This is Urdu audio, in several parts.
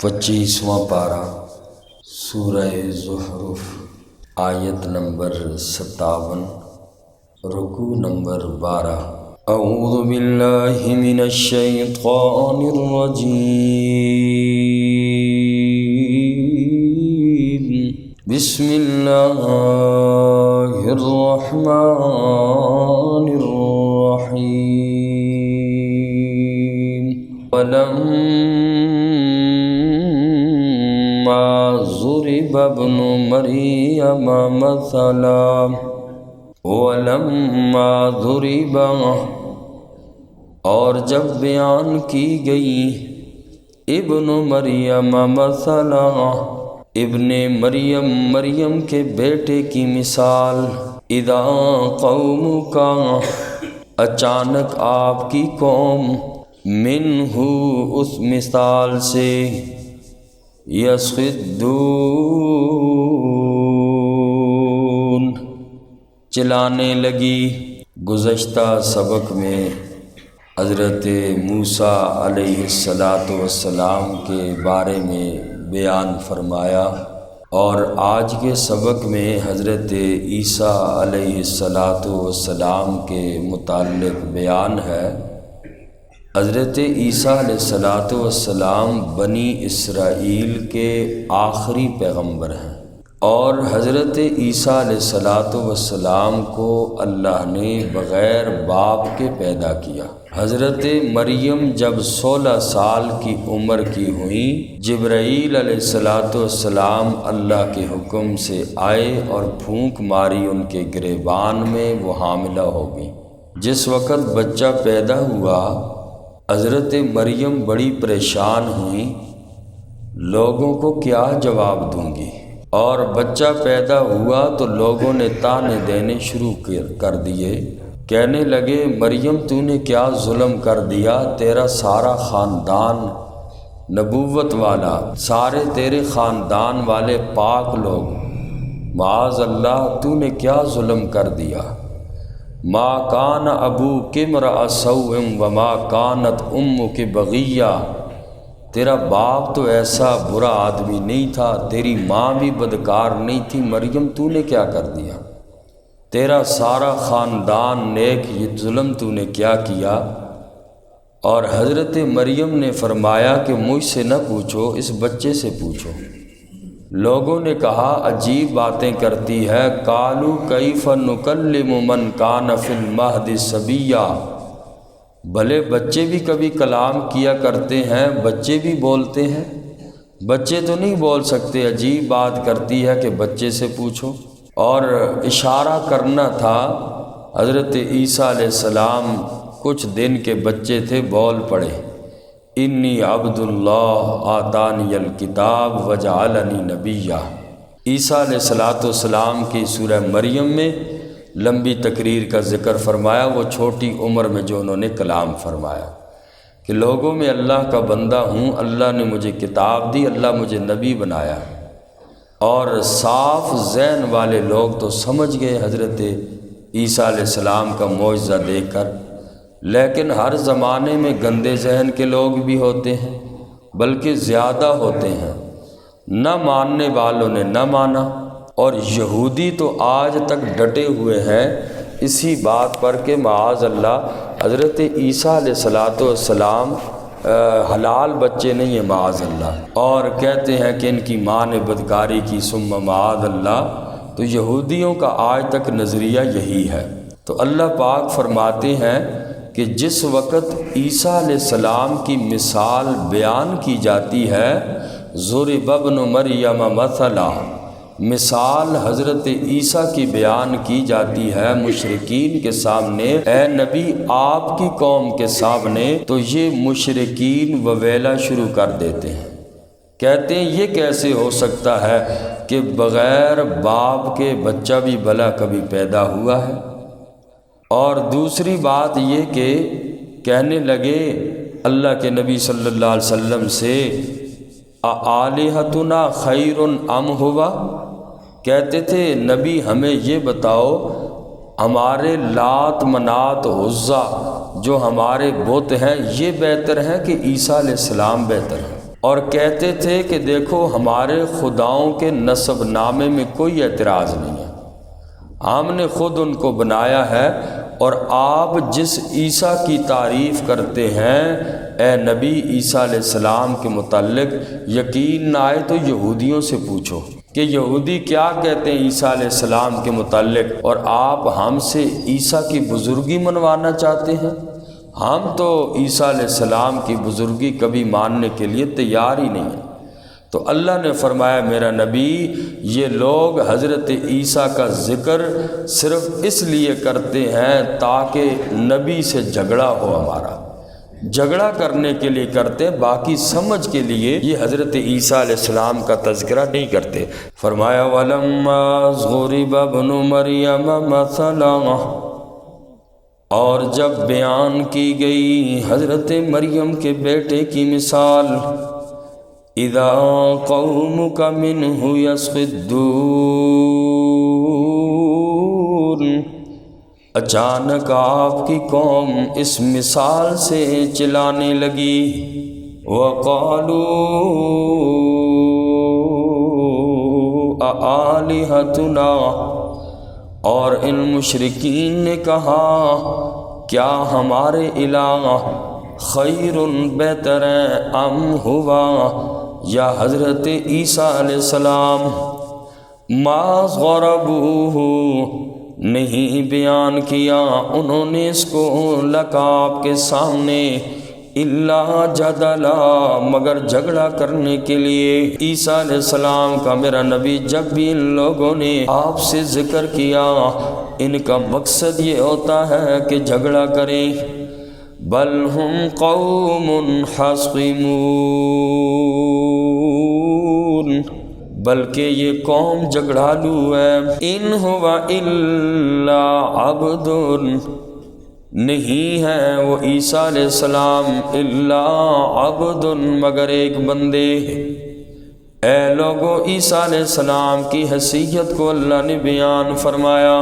25واں پارہ سورہ زخرف آیت نمبر 57 رکوع نمبر 12۔ اعوذ باللہ من الشیطان الرجیم، بسم اللہ الرحمن الرحیم۔ ولما ضرب ابن مریم مثلا اور جب بیان کی گئی ابن مریم مثلا، ابن مریم کے بیٹے کی مثال، اذا قوم کا اچانک آپ کی قوم، منہ اس مثال سے، یصدون چلانے لگی۔ گزشتہ سبق میں حضرت موسیٰ علیہ السلام کے بارے میں بیان فرمایا، اور آج کے سبق میں حضرت عیسیٰ علیہ السلام کے متعلق بیان ہے۔ حضرت عیسیٰ علیہ السلام بنی اسرائیل کے آخری پیغمبر ہیں، اور حضرت عیسیٰ علیہ السلام کو اللہ نے بغیر باپ کے پیدا کیا۔ حضرت مریم جب 16 سال کی عمر کی ہوئیں، جبرائیل علیہ السلام اللہ کے حکم سے آئے اور پھونک ماری ان کے گریبان میں، وہ حاملہ ہو گئی۔ جس وقت بچہ پیدا ہوا، حضرت مریم بڑی پریشان ہوئیں، لوگوں کو کیا جواب دوں گی؟ اور بچہ پیدا ہوا تو لوگوں نے طعنے دینے شروع کر دیے، کہنے لگے مریم تو نے کیا ظلم کر دیا، تیرا سارا خاندان نبوت والا، سارے تیرے خاندان والے پاک لوگ، معاذ اللہ تو نے کیا ظلم کر دیا۔ ما کان ابوک امرأ سوء وما کانت امک بغیہ، تیرا باپ تو ایسا برا آدمی نہیں تھا، تیری ماں بھی بدکار نہیں تھی، مریم تو نے کیا کر دیا، تیرا سارا خاندان نیک، یہ ظلم تو نے کیا کیا؟ اور حضرت مریم نے فرمایا کہ مجھ سے نہ پوچھو، اس بچے سے پوچھو۔ لوگوں نے کہا عجیب باتیں کرتی ہے، قالوا کیف نکلم من کان فی المہد صبیا، بھلے بچے بھی کبھی کلام کیا کرتے ہیں، بچے بھی بولتے ہیں، بچے تو نہیں بول سکتے، عجیب بات کرتی ہے کہ بچے سے پوچھو۔ اور اشارہ کرنا تھا، حضرت عیسیٰ علیہ السلام کچھ دن کے بچے تھے، بول پڑے انی عبد اللہ آتانی الکتاب وجعلنی نبیہ۔ عیسیٰ علیہ السلام کی سورہ مریم میں لمبی تقریر کا ذکر فرمایا، وہ چھوٹی عمر میں جو انہوں نے کلام فرمایا کہ لوگوں میں اللہ کا بندہ ہوں، اللہ نے مجھے کتاب دی، اللہ مجھے نبی بنایا۔ اور صاف ذہن والے لوگ تو سمجھ گئے حضرت عیسیٰ علیہ السلام کا معجزہ دیکھ کر، لیکن ہر زمانے میں گندے ذہن کے لوگ بھی ہوتے ہیں، بلکہ زیادہ ہوتے ہیں۔ نہ ماننے والوں نے نہ مانا، اور یہودی تو آج تک ڈٹے ہوئے ہیں اسی بات پر کہ معاذ اللہ حضرت عیسیٰ علیہ السلام حلال بچے نہیں ہیں، معاذ اللہ، اور کہتے ہیں کہ ان کی ماں نے بدکاری کی، ثم معاذ اللہ۔ تو یہودیوں کا آج تک نظریہ یہی ہے۔ تو اللہ پاک فرماتے ہیں کہ جس وقت عیسیٰ علیہ السلام کی مثال بیان کی جاتی ہے، ضرب ابن مریم مثلا، مثال حضرت عیسیٰ کی بیان کی جاتی ہے مشرکین کے سامنے، اے نبی آپ کی قوم کے سامنے، تو یہ مشرکین وویلا شروع کر دیتے ہیں، کہتے ہیں یہ کیسے ہو سکتا ہے کہ بغیر باپ کے بچہ بھی بھلا کبھی پیدا ہوا ہے؟ اور دوسری بات یہ کہ کہنے لگے اللہ کے نبی صلی اللہ علیہ وسلم سے آلہتنا خیر ام ہوا، کہتے تھے نبی ہمیں یہ بتاؤ ہمارے لات منات عزا جو ہمارے بت ہیں یہ بہتر ہیں کہ عیسیٰ علیہ السلام بہتر ہیں؟ اور کہتے تھے کہ دیکھو ہمارے خداؤں کے نسب نامے میں کوئی اعتراض نہیں ہے، ہم نے خود ان کو بنایا ہے، اور آپ جس عیسیٰ کی تعریف کرتے ہیں اے نبی عیسیٰ علیہ السلام کے متعلق، یقین نہ آئے تو یہودیوں سے پوچھو کہ یہودی کیا کہتے ہیں عیسیٰ علیہ السلام کے متعلق، اور آپ ہم سے عیسیٰ کی بزرگی منوانا چاہتے ہیں؟ ہم تو عیسیٰ علیہ السلام کی بزرگی کبھی ماننے کے لیے تیار ہی نہیں ہیں۔ تو اللہ نے فرمایا میرا نبی، یہ لوگ حضرت عیسیٰ کا ذکر صرف اس لیے کرتے ہیں تاکہ نبی سے جھگڑا ہو، ہمارا جھگڑا کرنے کے لیے کرتے، باقی سمجھ کے لیے یہ حضرت عیسیٰ علیہ السلام کا تذکرہ نہیں کرتے۔ فرمایا وَلَمَّا ضُرِبَ ابْنُ مَرْيَمَ مَثَلًا، اور جب بیان کی گئی حضرت مریم کے بیٹے کی مثال، اذا قومک منہ یصدون، اچانک آپ کی قوم اس مثال سے چلانے لگی، وقالوا آلہتنا، اور ان مشرکین نے کہا کیا ہمارے الہ خیر بہتر ام ہوا، یا حضرت عیسیٰ علیہ السلام، ما ضربوہ، نہیں بیان کیا انہوں نے اس کو لک آپ کے سامنے، الا جدلا، مگر جھگڑا کرنے کے لیے۔ عیسیٰ علیہ السلام کا میرا نبی جب بھی ان لوگوں نے آپ سے ذکر کیا، ان کا مقصد یہ ہوتا ہے کہ جھگڑا کریں۔ بل ہم قوم خصمون، بلکہ یہ قوم جھگڑالو ہے۔ ان ہوا الا عبد، نہیں ہے وہ عیسیٰ علیہ السلام الا عبد، مگر ایک بندے۔ اے لوگو، عیسیٰ علیہ السلام کی حیثیت کو اللہ نے بیان فرمایا،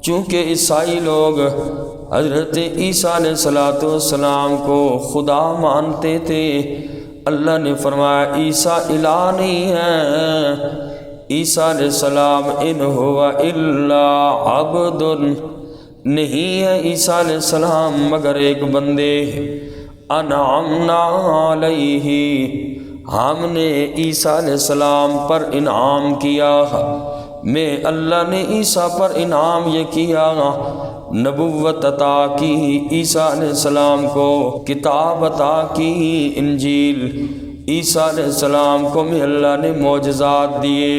چونکہ عیسائی لوگ حضرت عیسیٰ علیہ السلام کو خدا مانتے تھے، اللہ نے فرمایا عیسیٰ الہ نہیں ہے۔ عیسیٰ علیہ السلام ان ہوا الا عبد، نہیں ہے عیسیٰ علیہ السلام مگر ایک بندے۔ انعمنا علیہ، ہم نے عیسیٰ علیہ السلام پر انعام کیا، میں اللہ نے عیسیٰ پر انعام یہ کیا، نبوت عطا کی عیسیٰ علیہ السلام کو، کتاب عطا کی انجیل، عیسیٰ علیہ السلام کو میں اللہ نے معجزات دیے۔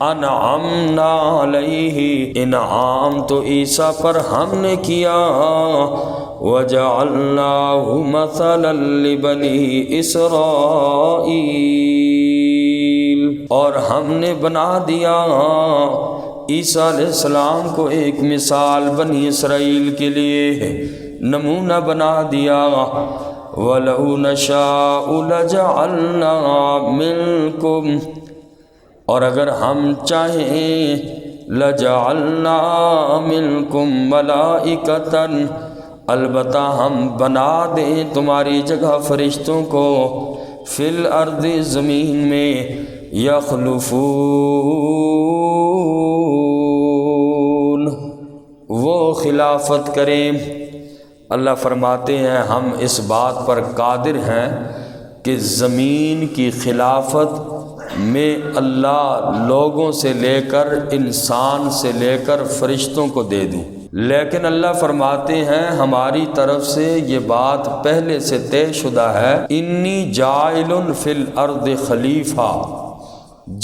انعمنا علیہ، انعام تو عیسیٰ پر ہم نے کیا، وجعلناہ مثلا لبنی اسرائیل، اور ہم نے بنا دیا عیسیٰ علیہ السلام کو ایک مثال بنی اسرائیل کے لیے، نمونہ بنا دیا۔ وَلَوْ نَشَاءُ لَجَعَلْنَا مِنْكُمْ، اور اگر ہم چاہیں لَجَعَلْنَا مِنْكُمْ مَلَائِكَةً، البتہ ہم بنا دیں تمہاری جگہ فرشتوں کو، فی الارض، زمین میں، یخلفون، وہ خلافت کریں۔ اللہ فرماتے ہیں ہم اس بات پر قادر ہیں کہ زمین کی خلافت میں اللہ لوگوں سے لے کر، انسان سے لے کر فرشتوں کو دے دوں، لیکن اللہ فرماتے ہیں ہماری طرف سے یہ بات پہلے سے طے شدہ ہے، انی جاعل فی الارض خلیفہ۔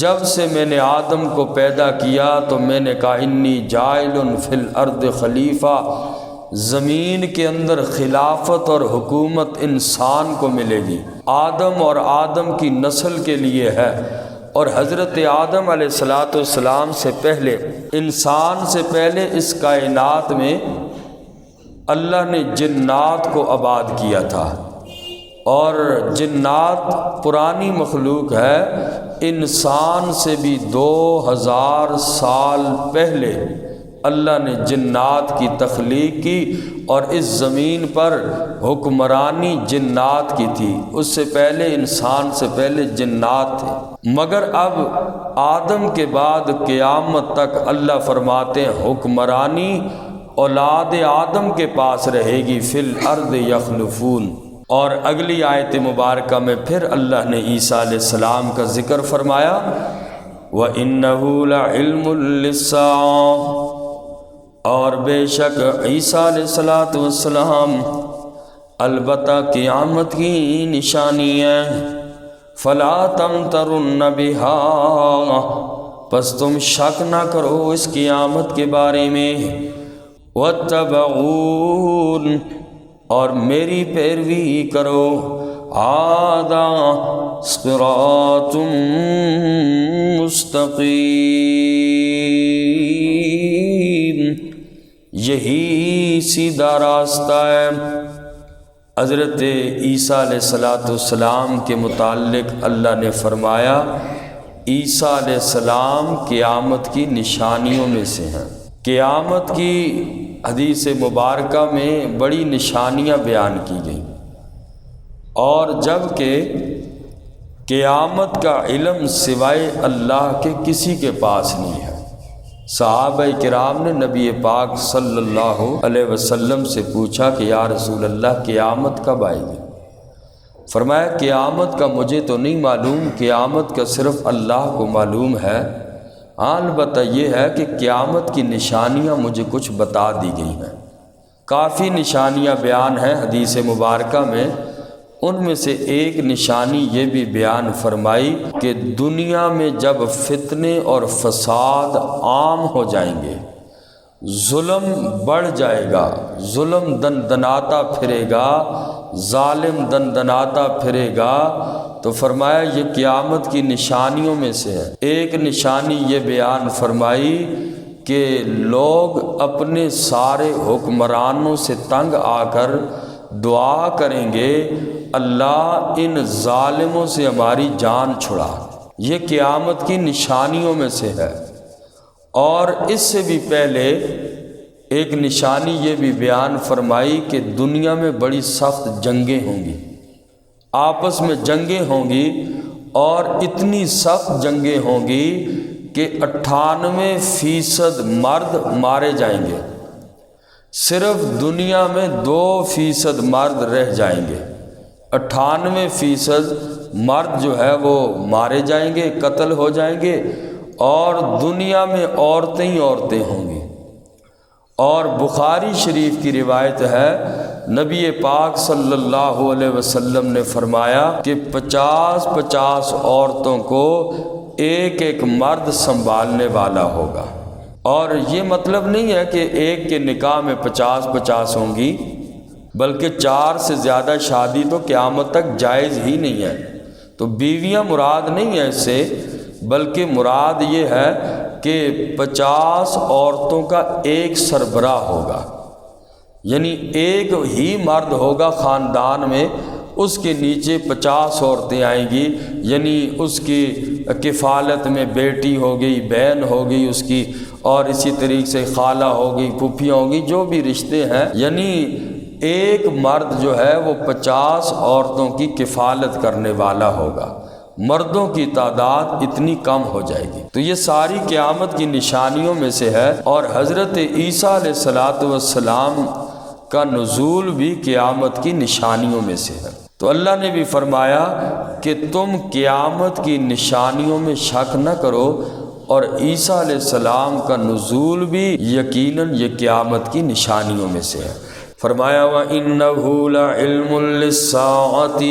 جب سے میں نے آدم کو پیدا کیا تو میں نے کہا انی جاعل فی الارض خلیفہ، زمین کے اندر خلافت اور حکومت انسان کو ملے گی، آدم اور آدم کی نسل کے لیے ہے، اور حضرت آدم علیہ السلام سے پہلے، انسان سے پہلے اس کائنات میں اللہ نے جنات کو آباد کیا تھا، اور جنات پرانی مخلوق ہے، انسان سے بھی 2000 سال پہلے اللہ نے جنات کی تخلیق کی اور اس زمین پر حکمرانی جنات کی تھی، اس سے پہلے انسان سے پہلے جنات تھے، مگر اب آدم کے بعد قیامت تک اللہ فرماتے ہیں حکمرانی اولاد آدم کے پاس رہے گی، فی الارض یخلفون۔ اور اگلی آیت مبارکہ میں پھر اللہ نے عیسیٰ علیہ السلام کا ذکر فرمایا، وَإِنَّهُ لَعِلْمٌ لِلسَّاعَةِ، اور بے شک عیسیٰ علیہ السلام البتہ قیامت کی نشانی ہے، فَلَا تَمْتَرُنَّ بِهَا، پس تم شک نہ کرو اس قیامت کے بارے میں، وَاتَّبَعُونِ، اور میری پیروی کرو، هَذَا صِرَاطٌ مستقیم، یہی سیدھا راستہ ہے۔ حضرت عیسیٰ علیہ السلام کے متعلق اللہ نے فرمایا عیسیٰ علیہ السلام قیامت کی نشانیوں میں سے ہیں۔ قیامت کی حدیث مبارکہ میں بڑی نشانیاں بیان کی گئیں، اور جب کہ قیامت کا علم سوائے اللہ کے کسی کے پاس نہیں ہے، صحابہ کرام نے نبی پاک صلی اللہ علیہ وسلم سے پوچھا کہ یا رسول اللہ قیامت کب آئے گی؟ فرمایا قیامت کا مجھے تو نہیں معلوم، قیامت کا صرف اللہ کو معلوم ہے، البتہ یہ ہے کہ قیامت کی نشانیاں مجھے کچھ بتا دی گئی ہیں۔ کافی نشانیاں بیان ہیں حدیث مبارکہ میں، ان میں سے ایک نشانی یہ بھی بیان فرمائی کہ دنیا میں جب فتنے اور فساد عام ہو جائیں گے، ظلم بڑھ جائے گا، ظلم دندناتا پھرے گا، ظالم دندناتا پھرے گا، تو فرمایا یہ قیامت کی نشانیوں میں سے ہے۔ ایک نشانی یہ بیان فرمائی کہ لوگ اپنے سارے حکمرانوں سے تنگ آ کر دعا کریں گے اللہ ان ظالموں سے ہماری جان چھڑا، یہ قیامت کی نشانیوں میں سے ہے۔ اور اس سے بھی پہلے ایک نشانی یہ بھی بیان فرمائی کہ دنیا میں بڑی سخت جنگیں ہوں گی، آپس میں جنگیں ہوں گی، اور اتنی سخت جنگیں ہوں گی کہ 98% مرد مارے جائیں گے، صرف دنیا میں 2% مرد رہ جائیں گے، 98% مرد جو ہے وہ مارے جائیں گے، قتل ہو جائیں گے، اور دنیا میں عورتیں ہی عورتیں ہوں گی۔ اور بخاری شریف کی روایت ہے نبی پاک صلی اللہ علیہ وسلم نے فرمایا کہ 50 عورتوں کو ایک ایک مرد سنبھالنے والا ہوگا۔ اور یہ مطلب نہیں ہے کہ ایک کے نکاح میں 50 ہوں گی، بلکہ 4 سے زیادہ شادی تو قیامت تک جائز ہی نہیں ہے۔ تو بیویاں مراد نہیں ہے اس سے، بلکہ مراد یہ ہے کہ 50 عورتوں کا ایک سربراہ ہوگا، یعنی ایک ہی مرد ہوگا خاندان میں، اس کے نیچے 50 عورتیں آئیں گی، یعنی اس کی کفالت میں بیٹی ہوگی، بہن ہوگی اس کی، اور اسی طریقے سے خالہ ہوگی، پھوپھیاں ہوگی، جو بھی رشتے ہیں، یعنی ایک مرد جو ہے وہ 50 عورتوں کی کفالت کرنے والا ہوگا، مردوں کی تعداد اتنی کم ہو جائے گی۔ تو یہ ساری قیامت کی نشانیوں میں سے ہے، اور حضرت عیسیٰ علیہ السلام کا نزول بھی قیامت کی نشانیوں میں سے ہے۔ تو اللہ نے بھی فرمایا کہ تم قیامت کی نشانیوں میں شک نہ کرو، اور عیسیٰ علیہ السلام کا نزول بھی یقیناً یہ قیامت کی نشانیوں میں سے ہے۔ فرمایا وَإِنَّهُ لَعِلْمٌ لِلسَّاعَةِ،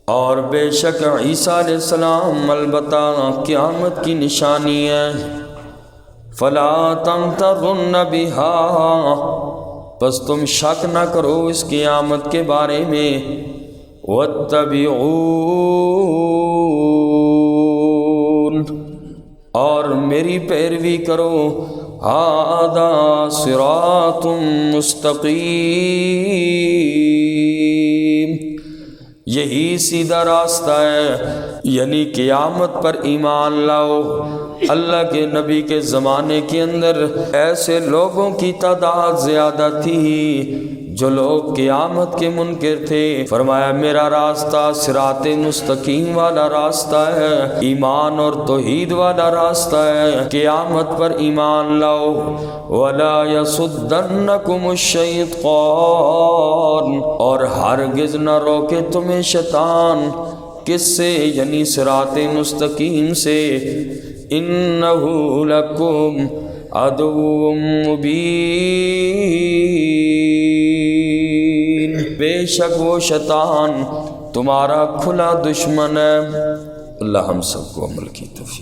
اور بے شک عیسیٰ علیہ السلام البتہ قیامت کی نشانی ہے، فَلَا تَمْتَرُنَّ بِهَا، پس تم شک نہ کرو اس قیامت کے بارے میں، وَاتَّبِعُونِ، اور میری پیروی کرو، هَذَا صِرَاطٌ مُسْتَقِيمٌ، یہی سیدھا راستہ ہے، یعنی قیامت پر ایمان لاؤ۔ اللہ کے نبی کے زمانے کے اندر ایسے لوگوں کی تعداد زیادہ تھی جو لوگ قیامت کے منکر تھے۔ فرمایا میرا راستہ صراط مستقیم والا راستہ ہے، ایمان اور توحید والا راستہ ہے، قیامت پر ایمان لاؤ۔ وَلَا يَصُدَّنَّكُمُ الشَّيْطَانُ، اور ہرگز نہ روکے تمہیں شیطان، کس سے؟ یعنی صراط مستقیم سے۔ إِنَّهُ لَكُمْ عَدُوٌّ مُّبِينٌ، بے شک وہ شیطان تمہارا کھلا دشمن ہے۔ اللہ ہم سب کو عمل کی توفیق